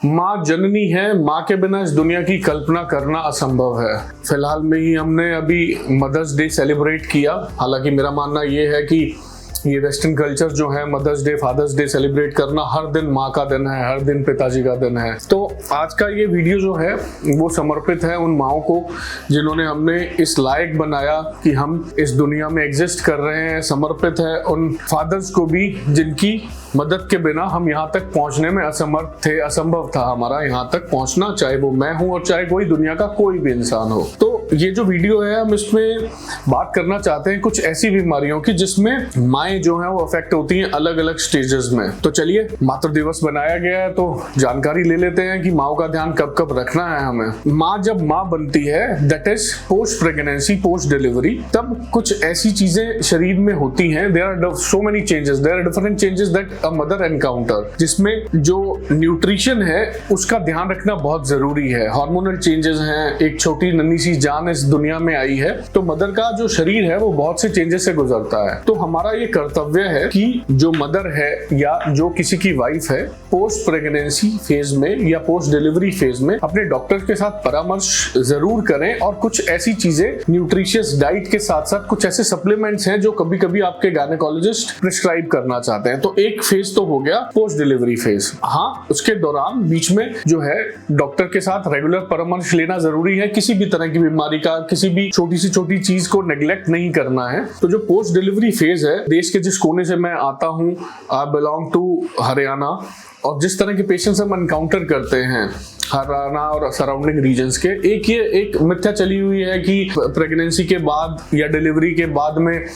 माँ जननी है, माँ के बिना इस दुनिया की कल्पना करना असंभव है। फिलहाल में ही हमने अभी मदर्स डे सेलिब्रेट किया। हालांकि मेरा मानना ये है कि ये वेस्टर्न कल्चर जो है Mother's Day Father's Day celebrate करना, हर दिन माँ का दिन है, हर दिन पिताजी का दिन है। तो आज का ये वीडियो जो है वो समर्पित है उन माँओं को जिन्होंने हमने इस लायक बनाया कि हम इस दुनिया में एग्जिस्ट कर रहे हैं। समर्पित है उन फादर्स को भी जिनकी मदद के बिना हम यहाँ तक पहुँचने में असमर्थ थे, असंभव था हमारा यहाँ तक पहुँचना, चाहे वो मैं हूँ और चाहे कोई दुनिया का कोई भी इंसान हो। तो ये जो वीडियो है हम इसमें बात करना चाहते हैं कुछ ऐसी बीमारियों की जिसमें माएँ जो हैं वो अफेक्ट होती हैं अलग अलग स्टेजेस में। तो चलिए, मातृ दिवस बनाया गया है तो जानकारी ले लेते हैं कि माँ का ध्यान कब कब रखना है हमें। माँ जब माँ बनती है, that is post pregnancy, post delivery, तब कुछ ऐसी चीजें शरीर में होती हैं। There are so many changes, there are different changes that a mother encounter, जिसमें जो न्यूट्रिशन है उसका ध्यान रखना बहुत जरूरी है। हार्मोनल चेंजेस हैं, एक छोटी नन्ही सी जान इस दुनिया में आई है तो मदर का जो शरीर है वो बहुत से चेंजेस से गुजरता है। तो हमारा ये कर्तव्य है कि जो मदर है या जो किसी की वाइफ है, पोस्ट प्रेगनेंसी फेज में या पोस्ट डिलीवरी फेज में अपने डॉक्टर के साथ परामर्श जरूर करें और कुछ ऐसी चीजें न्यूट्रिशियस डाइट के साथ साथ कुछ ऐसे सप्लीमेंट्स हैं जो कभी कभी आपके गायनेकोलॉजिस्ट प्रिस्क्राइब करना चाहते हैं। तो एक फेज तो हो गया पोस्ट डिलीवरी फेज। हाँ, उसके दौरान बीच में जो है डॉक्टर के साथ रेगुलर परामर्श लेना जरूरी है। किसी भी तरह की बीमारी का किसी भी छोटी सी छोटी चीज को नेग्लेक्ट नहीं करना है। तो जो पोस्ट डिलीवरी फेज है, देश के जिस कोने से मैं आता हूँ, आई बिलोंग टू हरियाणा, और जिस तरह के पेशेंट्स हम एनकाउंटर करते हैं हरियाणा और सराउंडिंग रीजन्स के, एक मिथ्या चली हुई है कि प्रेगनेंसी के बाद या डिलीवरी के बाद में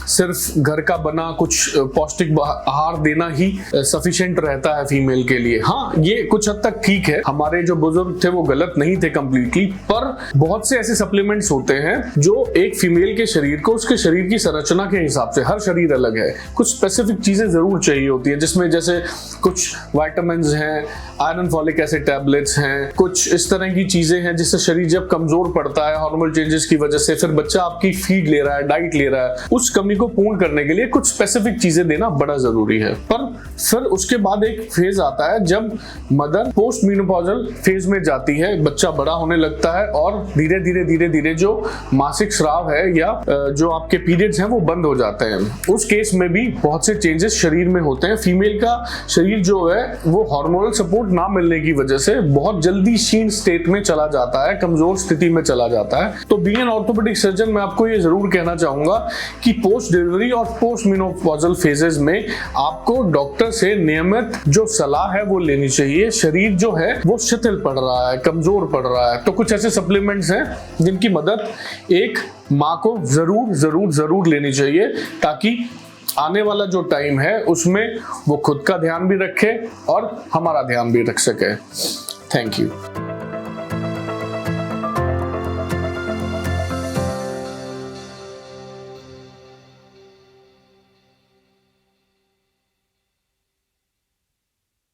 सिर्फ घर का बना कुछ पौष्टिक आहार देना ही सफिशिएंट रहता है फीमेल के लिए। हाँ, ये कुछ हद तक ठीक है, हमारे जो बुजुर्ग थे वो गलत नहीं थे कंप्लीटली, पर बहुत से ऐसे सप्लीमेंट्स होते हैं जो एक फीमेल के शरीर को उसके शरीर की संरचना के हिसाब से, हर शरीर अलग है, कुछ स्पेसिफिक चीजें जरूर चाहिए होती है, जिसमें जैसे कुछ विटामिन हैं, आयरन फॉलिक एसिड टैबलेट्स हैं, कुछ इस तरह की चीजें हैं जिससे शरीर जब कमजोर पड़ता है हार्मोनल चेंजेस की वजह से, फिर बच्चा आपकी फीड ले रहा है, डाइट ले रहा है, उस कमी को पूर्ण करने के लिए कुछ स्पेसिफिक चीजें देना बड़ा जरूरी है। पर फिर उसके बाद एक फेज आता है जब मदर पोस्ट मेनोपॉजल फेज में जाती है, बच्चा बड़ा होने लगता है और धीरे धीरे जो मासिक स्राव है या जो आपके पीरियड्स हैं वो बंद हो जाते हैं। उस केस में भी बहुत से चेंजेस शरीर में होते हैं। फीमेल का शरीर जो है वो हार्मोनल सपोर्ट ना मिलने की वजह से बहुत जल्दी क्षीण स्टेट में चला जाता है, कमजोर स्थिति में चला जाता है। तो बीइंग एन ऑर्थोपेडिक सर्जन मैं आपको ये जरूर कहना चाहूंगा कि पोस्ट डिलीवरी और पोस्ट मेनोपॉजल फेजेस में आपको डॉक्टर से नियमित जो सलाह है वो लेनी चाहिए। शरीर जो है वो शिथिल पड़ रहा है, कमजोर पड़ रहा है, तो कुछ ऐसे सप्लीमेंट्स हैं जिनकी मदद एक माँ को जरूर लेनी चाहिए ताकि आने वाला जो टाइम है उसमें वो खुद का ध्यान भी रखे और हमारा ध्यान भी रख सके। Thank you.